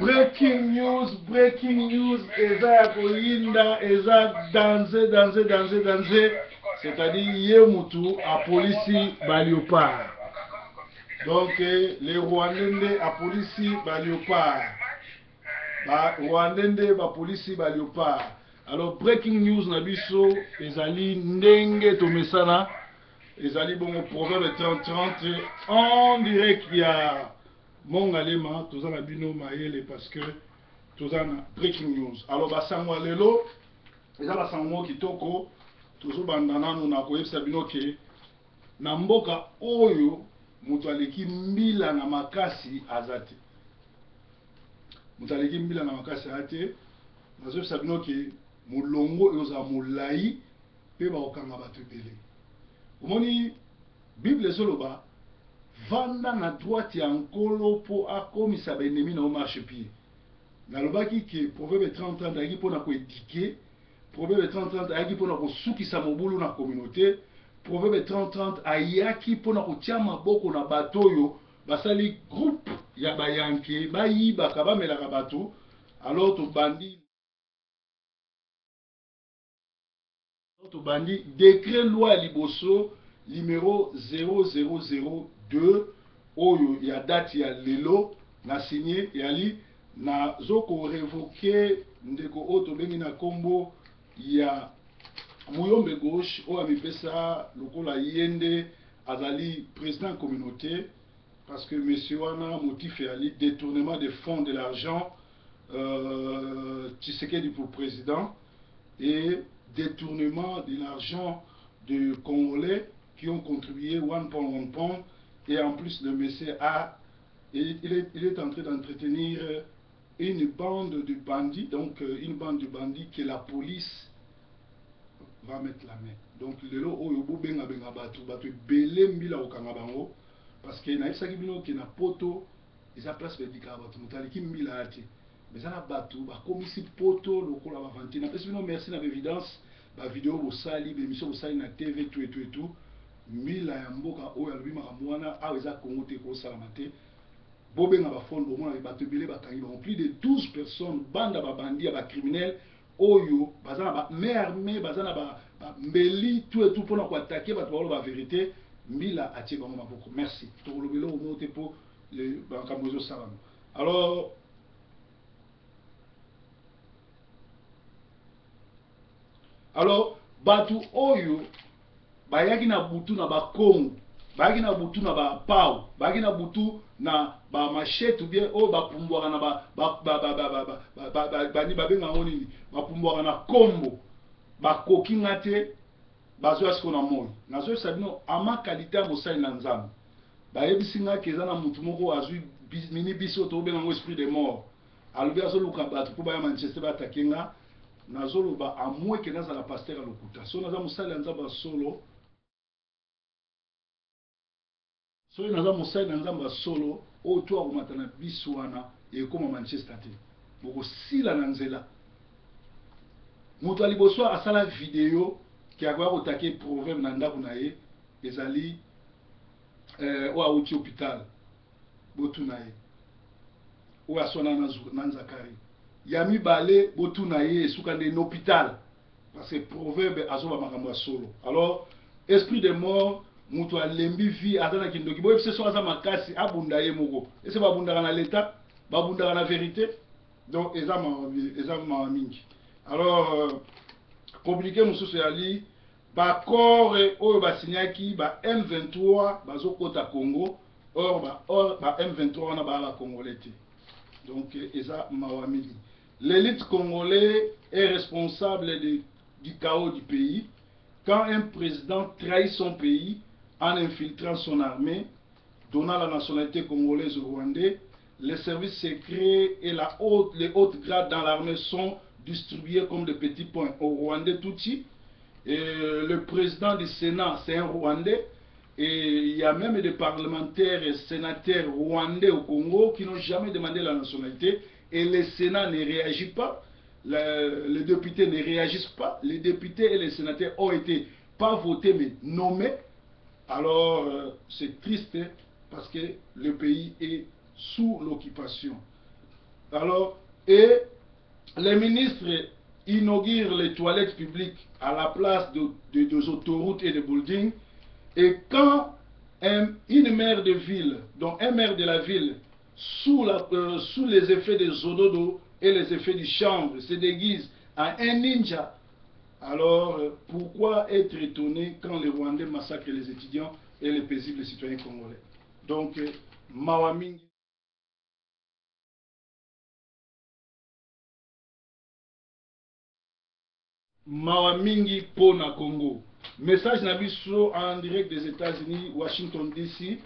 Breaking news, eza koyinda, eza danser. C'est-à-dire, Yemutu a police Baliopard. Donc, les Rwandais a police Baliopard. Rwandais a police Baliopard. Alors, breaking news, Nabiso, ezali ndenge tomesana, ezali bon proverbe 30-30, on dirait qu'il y a mon alema, tous en abino maël parce que tous en breaking news. Alors, basango lelo, eza basango kitoko, tous bandana nous na koyebisa bino ke na mboka oyo mutu aleki mbila na makasi azate. Mutu aleki mbila na makasi azate, nazoyebisa bino ke mulongo yoza mulai pe baokanga bato ebele. Omoni Bible soloba vanda na droite ya nkolo po akomisa baennemi na marche pied. Nalobaki ke proverbe 30-30 ayaki mpona koédike, proverbe 30-30 ayaki mpona kosukisa mobulu na communauté, proverbe 30-30 ayaki mpona kotia maboko na bato oyo basali groupe ya bayanke bayibaka bamelaka bato. Alors tobandi décret loi liboso numéro 0002 oyo ya date ya lelo na signé yali na zoko révoquer ndeko oyo tobengi na kombo ya Muyombe gauche oyo amipesa lokola yende azali président communauté parce que monsieur wana motif yali détournement des fonds de l'argent Tshisekedi pour président et détournement de l'argent de Congolais qui ont contribué one pound et en plus le monsieur il est en train d'entretenir une bande de bandits, donc une bande de bandits que la police va mettre la main. Donc le lot oyo benga batu belé mbila okanga bango parce que na isaki bino ke na poto eza place bedika batu mutaliki mbila ati. Mais ça na batu ba komisi poto lokola ba vantina. Parce que merci na évidence ba vidéo bo sali be émission bo sali na TV tout mbila ya mboka oyo alobima kamwana a eza Congo te ko sala mate. Bobenga ba fond bo mona ba tebele ba kangi ba plus de 12 personnes banda ba bandi ba criminels oyo bazana ba armée bazana ba mbeli tout pour na attaquer ba to ba vérité mbila atie bango maboko. Merci. To lobelo o mote po le ba kamozo sala. Alors, batu oyo bayaki na butu na ba Kongo, bayaki na butu na ba pau, bayaki na butu na ba machette ou bien o ba pumbwaka na bani babenga nini bapumbwaka na kombo bakoki ngate bazo asko na moi nazo sabino ama qualité ya mosali na nzambe bayebisi ngaki eza na mutu moko azwi mini biso to benga ngo esprit de mort alobi azoluka bato po baya Manchester batakenga nazoloba amwe ke nazala pasteur à lokuta so naza mosali ya nzambe solo so naza mosali na nzambe solo oyo to akomata na biso wana ekoma Manchester te bokosila na nzela moto aliboso asala video ki akoya kotake proverbe na ndako na ye ezali oyo awuti hôpital botuna ye oyo aswana na nzakari ya mibale botuna ye esuka nde na hôpital parce que proverbe azoba makambo ya solo. Alors esprit de mort mutu alembi vie azana kindoki boye se so aza makasi abunda ye moko ese babundaka na l'état babundaka na vérité donc eza mingi. Alors communiqué mususu yali ba corps oyo basinyaki ba M23 bazokota Congo or ba M23 wana ba congolais te donc eza mawamili. L'élite congolaise est responsable du chaos du pays. Quand un président trahit son pays en infiltrant son armée, donnant la nationalité congolaise au Rwandais, les services secrets et les hautes grades dans l'armée sont distribués comme de petits points au Rwandais Tutsi. Et le président du Sénat, c'est un Rwandais. Et il y a même des parlementaires et sénateurs rwandais au Congo qui n'ont jamais demandé la nationalité. Et le Sénat ne réagit pas, les députés ne réagissent pas, les députés et les sénateurs ont été pas votés mais nommés. Alors c'est triste parce que le pays est sous l'occupation. Alors, et les ministres inaugurent les toilettes publiques à la place des autoroutes et des buildings. Et quand une maire de ville, donc un maire de la ville, sous les effets des ododo et les effets du chanvre, se déguise en un ninja, alors pourquoi être étonné quand les Rwandais massacrent les étudiants et les paisibles citoyens congolais? Donc, Mawamingi. Mawamingi Pona Congo. Message Nabiso en direct des États-Unis, Washington DC.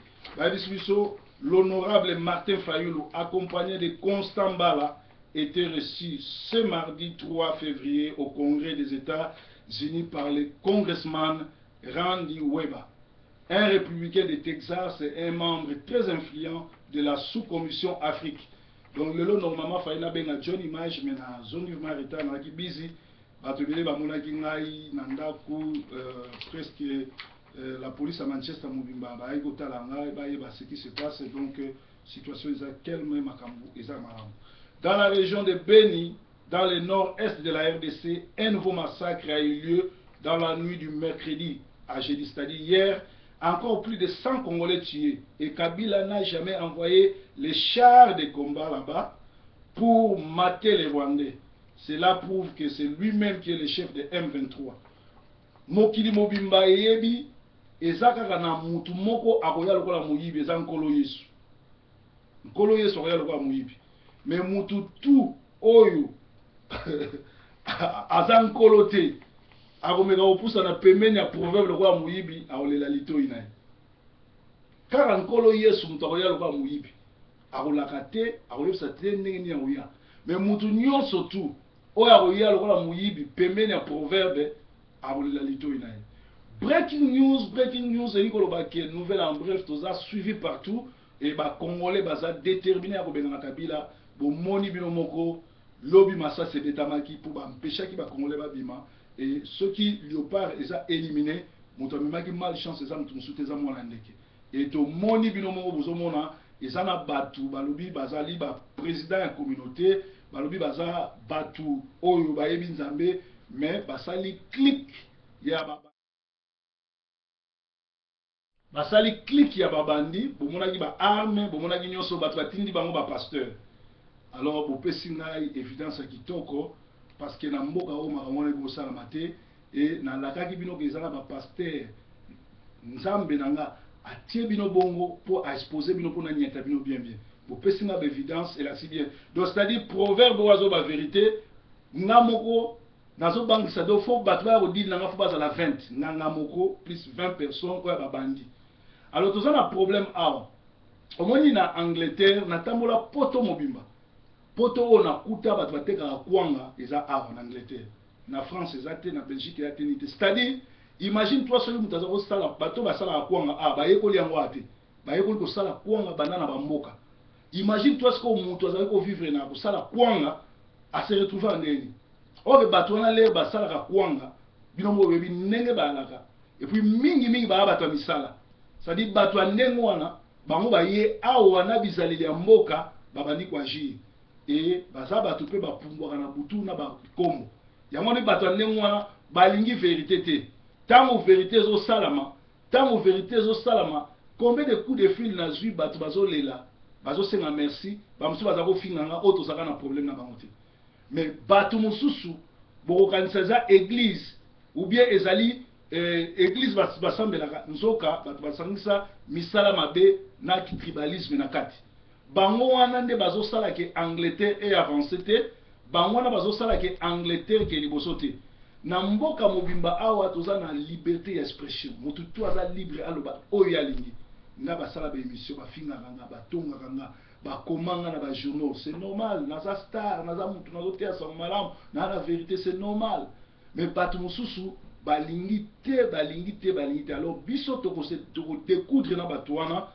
L'honorable Martin Fayoulou, accompagné de Constant Bala, était reçu ce mardi 3 février au Congrès des États-Unis par le congressman Randy Weber, un républicain de Texas et un membre très influent de la sous-commission Afrique. Donc, le lot normalement, il y a un John Image, mais dans la zone qui est busy. Batobele bamonaki ngai na ndako presque la police à Manchester mobimba ba ekotala ngai ba yeba ce qui se passe, donc situation eza calme makambo eza malamu. Dans la région de Beni, dans le nord-est de la RDC, un nouveau massacre a eu lieu dans la nuit du mercredi à jeudi, c'est-à-dire hier. Encore plus de 100 Congolais tués, et Kabila n'a jamais envoyé les chars de combat là-bas pour mater les Rwandais. Cela prouve que c'est lui-même qui est le chef de M23. Mokili mobimba yebi ezakaka na mutu moko akoya lokola moyibi eza nkolo Yesu. Nkolo Yesu akoya lokola moyibi. Mais mutu tu oyo aza nkolo te akomeka opusa na pembeni ya proverbe lokola moyibi akolela litoi na ye. Kaka nkolo Yesu mutu akoya lokola moyibi akolaka te akoyebisa te ndenge nini akoya. Mais mutu nyonso tu oyo akoya lokola moyibi pembeni ya proverbe akolela litoi na ye. Breaking news et koloba ke nouvelle en bref toza suivi partout et ba Congolais baza déterminé à kobenga Kabila bo moni bino moko lobi massa se betamaki pour ba empêcher ki ba Congolais ba bima et ceux qui Léopard eza éliminé moto memaki malchance eza mutu musute eza mwana ndeke et to moni bino moko bozomona eza na batu balobi bazali ba président ya communauté balobi baza batu oyo bayebi nzambe mais basali clique ya basali clique ya babandi bomonaki ba arme bomonaki nyonso bato batindi bango ba pasteur. Alors bopesi ngai évidence ya kitoko parce que na mboka oyo makambo wana ekosalama te et nalakaki bino ke ezala ba pasteur nzambe na nga atie bino bongo po exposer bino mpona nyata bino bien bopesi nga ba évidence elasi bien. Donc c'est-à-dire proverbe oyo ba vérité nga moko nazobangisa do fo bato baya kodili nanga fo bazala 20 nga moko plus 20 personnes oyo babandi. Alors tout ça na problème awa omoni na Angleterre natambola poto mobimba poto oyo nakuta bato batekaka kwanga eza awa na Angleterre, na France eza te, na Belgique eza te ni te. C'est-à-dire imagine toi soki moto aza kosala bato basalaka kwanga awa bayekoli yango awa te, bayekoli kosala kwanga banda na bamboka. Imagine toi soki moto azali kovivre na kosala kwanga ase retrouve en ndeni oyo bato wana lere basalaka kwanga bino mo bebi ndenge bayalaka et puis mingi baya bato ya misala. C'est-à-dire bato ya ndenge wana bango baye awa na bizaleli ya mboka babandi koagir et baza bato mpe bapumbwaka na butu na bakombo yango nde bato ya ndenge wana balingi vérité te. Ntango vérité ezosalama combien de coups de fil nazwi bato bazolela bazosenga merci bamosusu baza kofinganga oyo tozalaka na problème na bango te. Mais bato mosusu bokokanisa eza église ou bien ezali église basambelaka nzoka bato basangisa misala mabe na tribalisme na kati bango wana nde bazosala ke Angleterre e avancé te, bango wana bazosala ke Angleterre ke liboso te. Na mboka mobimba awa toza na liberté d'expression, motu tu aza libre aloba oyo alingi nga basala ba émission bafingaka nga batongaka nga bakomanga na ba journaux, c'est normal. Naza star naza mutu nazoteya sango malamu na la vérité, c'est normal. Mais bato mosusu balingi te. Alors biso tokodécoudre na bato wana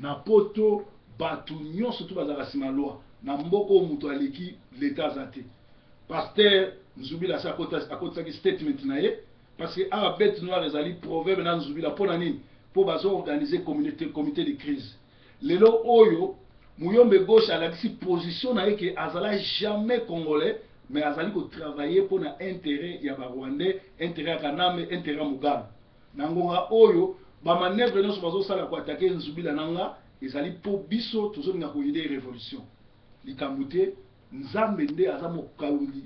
na poto bato nyonso tu bazalaka nsima loi na mboka oyo moto aleki l'état aza te. Pasteur Nzubila asi akotisaki statement na ye parce que awa bête noire ezali proverbe na Nzubila mpo na nini mpo bazoorganize comité de crise. lelo oyo Mouyombe gauche a la position na que azala jamais congolais mais azali ko travailler pour na intérêt ya ba rwandais, intérêt ya Kaname, intérêt ya Mugabe. Nangonga oyo ba manœuvre no bazo sala ko attaquer Nzubila nanga ezali po biso tozolinga ko idée révolution. Likamute nzambe nde aza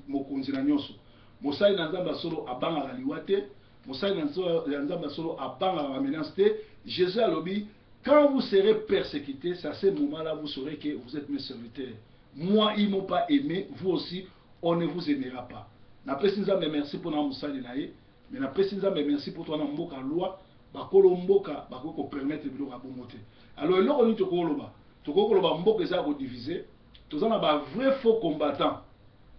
mokonzi na nyonso. Mosali na nzambe solo abanga liwate, mosali na nzambe solo abanga ba menace te. Jésus a lobi quand vous serez persécutés, c'est à ce moment-là vous saurez que vous êtes mes serviteurs. Moi, ils ne m'ont pas aimé, vous aussi, on ne vous aimera pas. N'après ça, merci pour nous moussali naïe, mais n'après ça, merci pour toi mboka loi, bakolo mboka, bakoko permettre de nous abomoter. Alors, là, on dit que tokoloba mboka eza ko diviser, tous on a ba vrai faux combattant.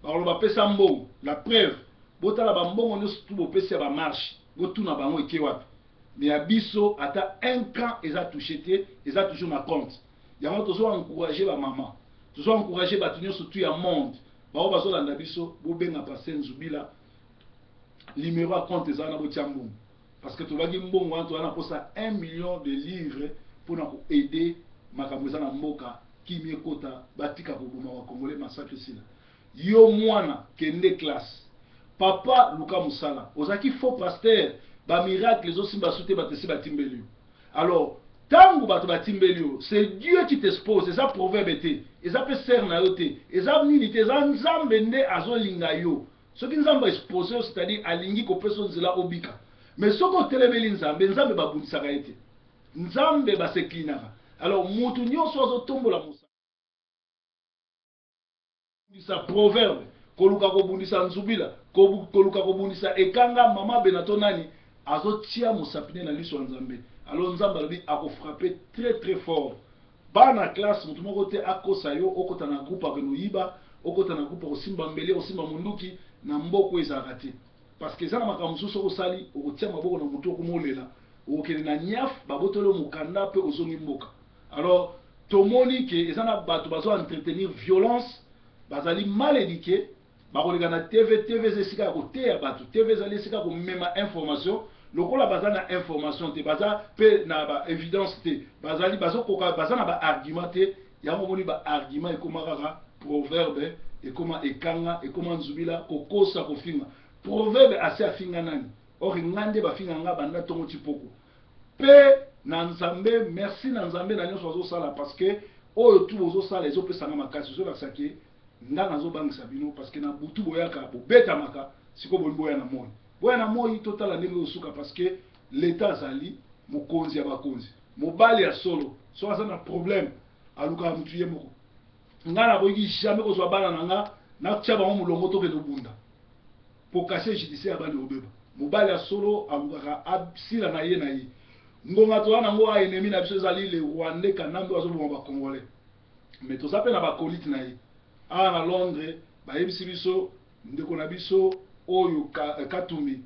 Bakoloba pesa mbongo, la preuve, botala ba mbongo no surtout bo pesa ba marche, botuna bango ekewapi. Mais à biso, ata un camp, ils ont touché, ils ont toujours ma compte. Il y a toujours encouragé ma maman, toujours encouragé ma tenir surtout à monde. Bah on va sur la biso, boben a passé Nzubila, numéro à compte ils ont un botiambon. Parce que tu vas dire bon, tu as pour ça 1 million de livres pour nous aider ma camouflage na mboka qui mieux kota batika pour boma congolais massacre ici là. Yo mwana kende classe. Papa Luka Musala, ozaki faux pasteur. Ba miracle les aussi basouté batesi batimbelio. Alors tangu bato batimbelio, c'est Dieu qui t'expose, c'est ça proverbe été. Et ça peut ser na yote. Et ça milité ça nzambe nde azolinga yo. Ce qui nzambe exposé c'est-à-dire alingi ko person zela obika. Mais ce qu'on telemeli nzambe, nzambe babundisa ka été. Nzambe ba seklinaka. Alors mutu nyonso azotombola musa. Sa proverbe koluka ko bundisa Nzubila, koluka ko bundisa ekanga mama Benato nani. Azotia musapine na liso nzambe. Alors nzambe alobi ako frapper très très fort. Ba na classe mutu moko te akosa yo okota na groupe akenoyiba, okota na groupe osimba mbele, osimba munduki na mboko ezalaka te. Parce que ezana makambo mosusu okosali okotia maboko na mutu okomolela, okokende na nyaf babotolo mukanda pe ozongi mboka. Alors tomoni ke ezana bato bazo entretenir violence, bazali mal éduqués. Bakoleka na TV zesika ko teya bato, TV zali sika ko mema information, lokola bazana information te, baza pe na ba évidence te, bazali bazokoka bazana ba argument te, yango moni ba argument ekoma kaka proverbe, ekoma ekanga, ekoma Nzubila kokosa kofinga. Proverbe assez afinga nani? Or ngande ba finga nga banda tongo tipoko. Pe na nzambe, merci na nzambe na nyonso zo sala parce que oyo tu bozo sala ezopesa nga makasi zo lakisaki. Ndanga zo bangisa bino parce que na butu boyaka bobeta maka siko boya na moi. Boya na moi total ndenge osuka parce que l'état azali mokonzi ya bakonzi. Mobali ya solo, so asa na problème aluka mutu ye moko. Ngana boyi jamais ko so bana nanga na tia ba mulongo to ke do bunda. Pour casser judiciaire bana obeba. Mobali ya solo aluka absila na ye na ye. Ngonga to na ngo a ennemi na biso ezali le Rwandais kanambe wazo bomba congolais. Mais to sape na ba colite na ye. Ah na Londres, bayebisi biso ndeko na biso oyo Katumbi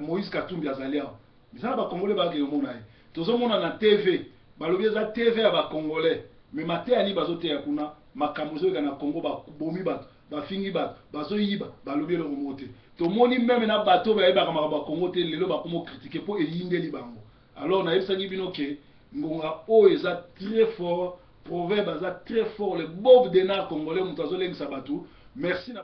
Moïse Katumbi azali awa. Misala ba congolais ba ke mona ye. Tozomona na TV, balobi eza TV ya ba congolais, mais maté ni bazote ya kuna makambo zo na Congo ba bomi bato, ba fingi bato, bazo yiba, balobi le remonter. Tomoni même na bato ba yeba kama ba Congo te lelo ba komo critiquer po eyindeli bango. Alors na yebisa bino ke ngonga o eza très fort. Proverbe est très fort, le bob d'énard congolais, Moutazoleng Sabatou. Merci na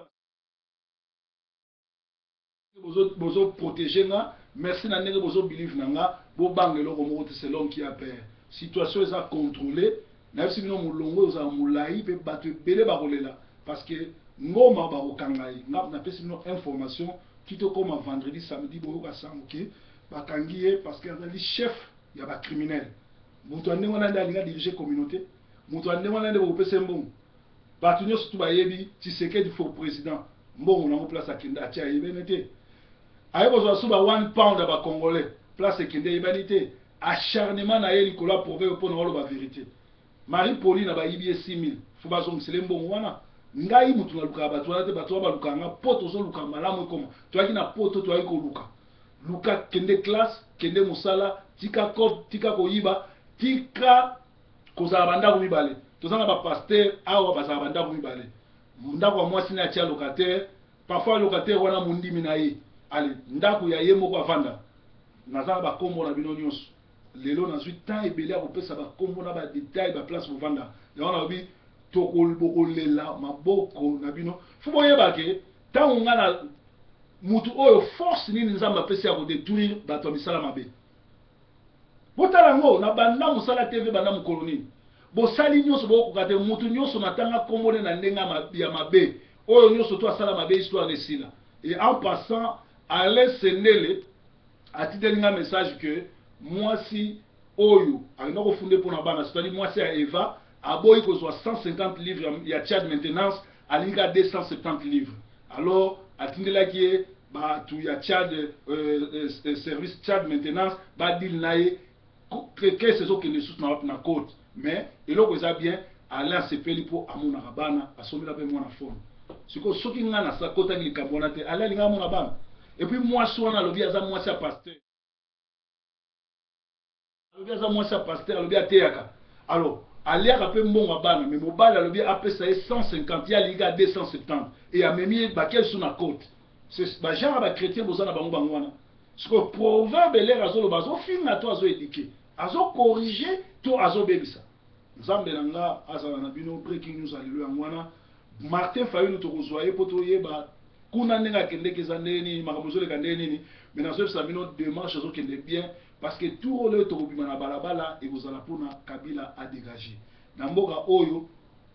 bozo protéger nga, merci na nenge bozo believe nanga, bo bangelo komo c'est l'homme qui a peur. Situation est à contrôler, na si bino mulongo za mulai pe batu belé bakolela parce que ngoma ba okangai, na pesi bino information qui te comme vendredi samedi bo ka sanguki, bakangié parce que le chef ya ba criminel. Mutu ande wana ndalinga diriger communauté. Mutu ande wana ndebo pese mbongo. Batu nyonso tu bayebi Tshisekedi faux président. Mbongo na place akenda atia yebenete. Ayebo zo suba 1 pound ba congolais. Place akenda yebenete. Acharnement na ye Nicolas Proverbe pour na ba vérité. Marie Pauline ba yibi 6000. Faut ba zo msele mbongo wana. Ngai mutu na luka batu wana te batu ba luka nga poto zo luka malamu ekoma. Tu aki na poto tu aki ko luka. Luka kende classe, kende musala, tika kop, tika koyiba, tika kozala bandako mibale. Tozanga ba pasteur awa bazala bandako mibale. Ndako wa mwasi na atia locataire, parfois locataire wana mundimi na ye. Allez, ndako ya ye moko avanda. Nazanga ba kombo na bino nyonso. lelo nazwi temps ebele ya kopesa bakombo na badetail baplace bovanda yango nalobi tokolela maboko na bino fo boyeba ke ntango nga na mutu oyo force nini nzambe apesi ya kodétruire bato ya misala mabe botala yango na banda mosala tv banda mokolo nini bosali nyonso bokoka te mutu nyonso natanga kombo ne na ndenge ya mabe oyo nyonso to asala mabe histoire esila et en passant Alain Sendele atiteli nga message que mwasi oyo alina kofunde mpona bana c'est-à-dire mwasi ya Eva aboyi kozwa 150 livres ya Tchad maintenance alingi ka 270 livres alors atindelaki ye batu ya Tchad service Tchad maintenance badil na ye kese ezokende lisusu na côte mais eloko eza bien Alain asepeli mpo amonaka bana asombela mpe mwana fone sikoyo soki nga nasakotaki likambo wana te Alain alingi amona bana et puis mwasi wana alobi aza mwasi ya pasteur alobi aza mwasi ya pasteur alobi ateyaka alors aliaka mpe mbongo ya bana mais mobali alobi apesa ye 150 ye alingi ya 270 et amemi ye bakeli so na côte bagenre ya bachrétien boza na bango bango wana sikoyo proverbe elere azoloba azofinga to azoedike azokorrige to azobebisa nzambe na nga azala na bino breaking news alelo yango wana Martin Fayulu tokozwa ye mpo toyeba kuna ndenge akendeki eza ndenge nini makambo ezoleka ndenge nini mais nazoyebisa bino démarche ezokende bien parce que tout oyo tokobima na balabala ekozala mpona Kabila adégage na mboka oyo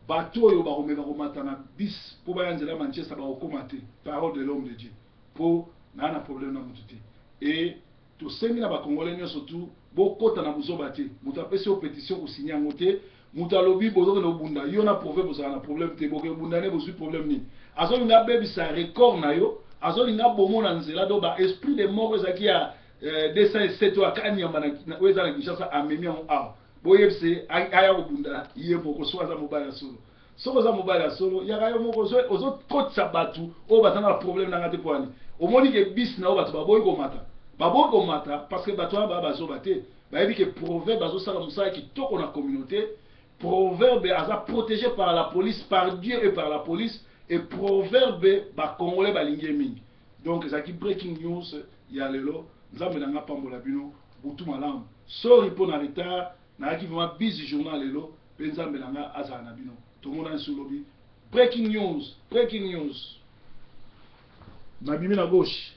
bato oyo bakomeka komata na bis mpo baya nzela Manchester bakokoma te parole de l'homme de Dieu mpo naa na problème na motu te et tosengi na bakongolais nyonso tu bokota na buzoba te moto apesi yo pétition kosigne yango te moto alobi bozokende obunda yo na proverbe bozala na problème te bokebunda ne bozwi problème nini azolinga abebisa record na yo azolinga bomona nzela do ba esprit de mort ezalaki ya 207 oyo akanyamba oyo eza na Kinshasa amemi yango awa boyebise aya kobunda ye moko soki aza mobali ya solo soki oza mobali ya solo yaka yo moko ozokotisa bato oyo baza na problème nanga te mpo ani omoni ke bisi na oyo bato baboyi komata parce que bato wana baya bazoba te bayebi ke proverbe azosala mosala kitoko na communauté proverbe aza protégé par la police par Dieu et par la police et proverbe bakongolais balingi ye mingi donc ezalaki breaking news ya lelo nzambe na nga pambola bino butu malamu sorry mpo na retard nayaki vraiment busy journal lelo mpe nzambe na nga azala na bino tomonani so lobi breaking news nabimi na gauche